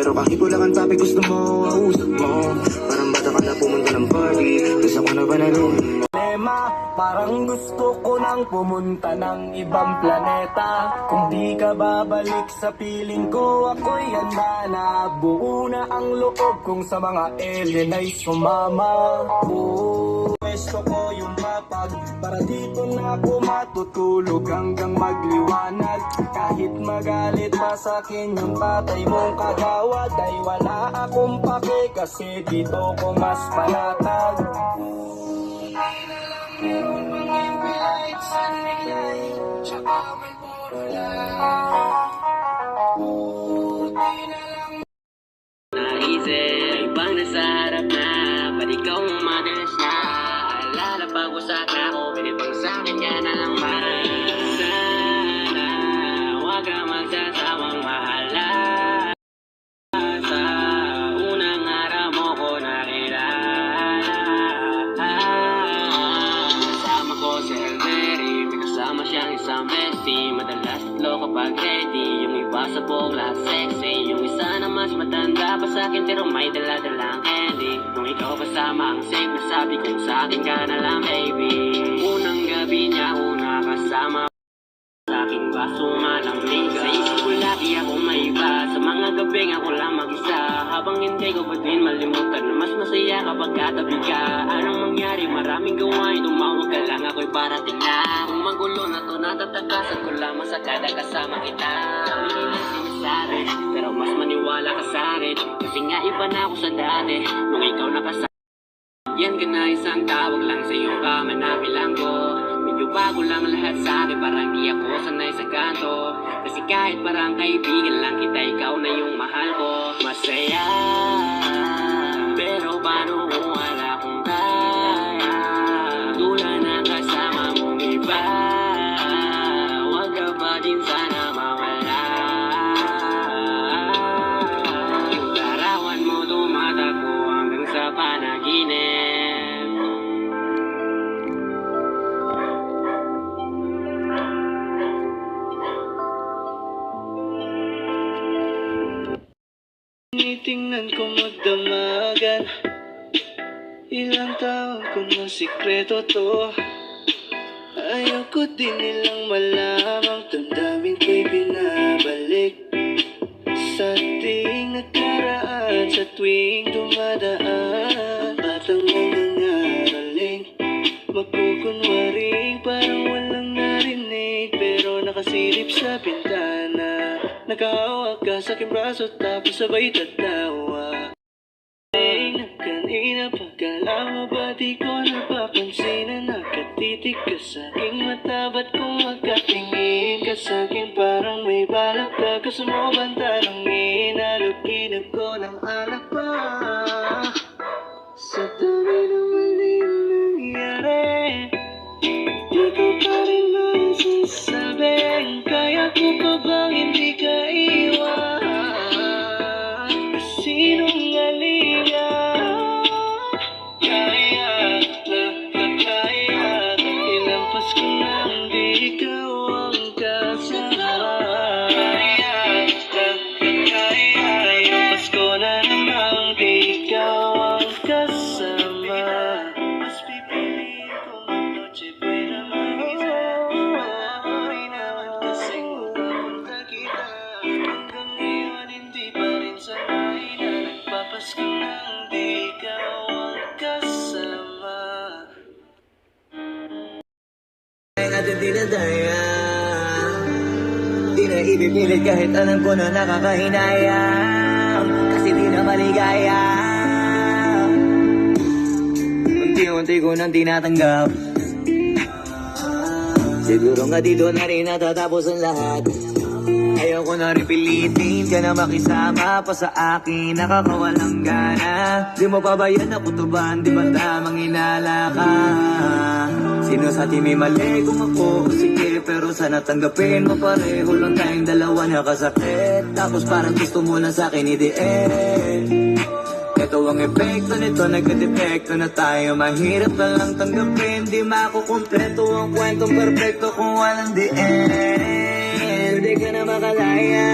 Pero kahit wala kang topic gusto mo, usap mo. Parang bata ka na pumunta ng party, gusto ko na ba nalunin mo? Parang gusto ko nang pumunta ng ibang planeta. Kung di ka babalik sa piling ko, ako'y handa na. Buo na ang loob kung sa mga alien ay sumama. Pwesto ko yung mapag, para dito na ako matutulog hanggang magliwanag. Kahit magalit pa sa'kin yung tatay mong kagawad, ay wala akong pake kasi dito ko mas panatag. Meron mga light sa nilay, tsaka may puro lang. Buti na lang naisip, ibang nasa harap na, ba't ikaw madalas na? Alala pag-usak ako, pwede bang sa'kin ka na lang mahal? Sana, huwag ka magsasawang mahala. Sa unang araw mo ko nakilala. Kasama ko si Elmeri, may kasama siyang isang bestie. Madalas tatlo kapag ready, yung iba sa bogla sexy. Yung isa na mas matanda pa sa'kin pero may dala-dalang candy. Nung ikaw kasama ang safe, nasabi kong sa'kin ka na lang baby. Unang gabi niya una kasama sa'king baso malamig. Sa isip ko lagi ako may iba, sa mga gabing ako lang mag-isa. Habang hindi ko pa din malimutan na mas masaya kapag katabi ka. Anong mangyari, maraming gawain, tumawag ka lang ako'y parating na. Kung magulo na to, natatagasan ko lamang sa kada kasama kita. Kami nila sinasabi, pero mas maniwala ka sa akin. Kasi nga iba na ako sa dati, nung ikaw nakasama. Yan ka na isang tawag lang sa iyong kama na bilanggo. Medyo bago lang lahat sa akin, parang di ako sanay sa kanto. Kasi kahit parang kaibigan lang kita, ikaw na yung mahal ko. Masaya, pero paano kung wala kong kaya? Tulad na kasama mong iba, huwag ka pa din sana mawala. Yung larawan mo tumatakbo hanggang sa panaginip. Tinitingnan ko magdamagan, ilang taon ko na sikreto to. Ayoko din nilang malamang damdamin ko'y binabalik sa ating nakaraan. Sa tuwing dumadaan, batang mga araling magkukunwaring parang walang narinig, pero nakasilip sa bintana. Nakahawak ka sa aking braso tapos sabay tatawa. Na kanina pagkala mo ba di ko napapansin na nakatitig ka sa aking mata? Ba't kung magkatingin ka sa akin parang may balak ka? Gusto mo bang tanongin? Nalukinag ko ng alak pa sa dami ng maling nangyari. Di ko pa rin masasabing kaya ko pa bang hindi ka iwan? Sinungalingan, kaya na kaya, ilampas ko nang di ikaw ang kasama. Kaya na kaya, ilampas ko na namang di ikaw ang kasama. Mas pipiliin ko mag-noche buena mag-isa. Uri naman kasing mapunta kita. Hanggang ngayon hindi pa rin sanay na nagpapasko nang di ikaw ang kasama. ay natin dinadaya. Di na ibipilit kahit alam ko na nakakahinayang, kasi di na maligaya. Unti-unti ko nang tinatanggap, siguro nga dito na rin natatapos ang lahat. Ayoko na rin pilitin ka na makisama pa sa akin, nakakawalang gana. Di mo pa ba yan nakutuban, di ba tamang inala ka? Sino sa atin may mali kung ako? Sige, pero sana tanggapin mo pareho lang tayong dalawa nakasakit. Tapos parang gusto mo lang sa akin i-end. Ito ang epekto nito, nagka-depekto na tayo. Mahirap na lang tanggapin, di makukumpleto ang kwentong perfecto kung walang the end. Hindi ka na makalaya,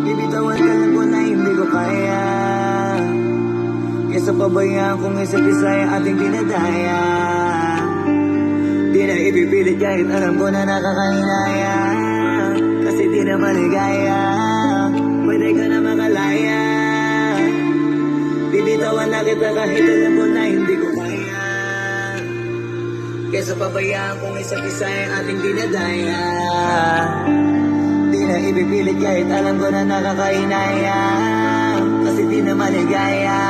bibitaw Bibitawan ka lang ko na hindi ko kaya. Kesa pabayaan kung isa't isa ay ating dinadaya. Di na ipipilit kahit alam ko na nakakahinaya. Kasi di na maligaya, pwede ka na makalaya. Bibitawan na kita kahit alam ko na hindi ko kaya. Kesa pabayaan kung isa't isa ay ating dinadaya. Di na ipipilit kahit alam ko na nakakahinaya. Kasi di na maligaya.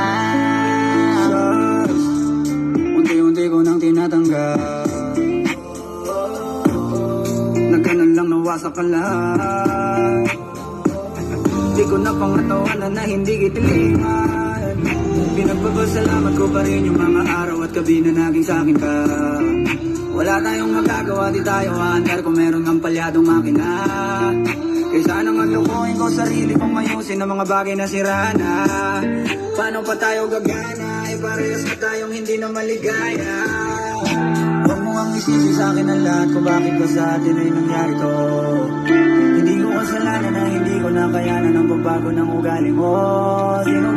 Unti-unti ko nang tinatanggap, nagkanan lang nawasak ka lahat. Di ko na pangatawanan na hindi kitiliman. Pinagpapasalamat ko pa rin yung mga araw at gabi na naging sa'kin ka. Wala tayong magagawa, di tayo aandar kung meron ng palyadong makina. Kaysa naman lukuhin ko sarili kong ayusin ang mga bagay na sira na. Paano pa tayo gagana? Parehas na tayong hindi na maligaya. Huwag mo ang isisi sa akin ang lahat kung bakit ba sa atin ay nangyari to. Hindi ko kasalanan na hindi ko nakayanan ang pagbago ng ugali mo. Sino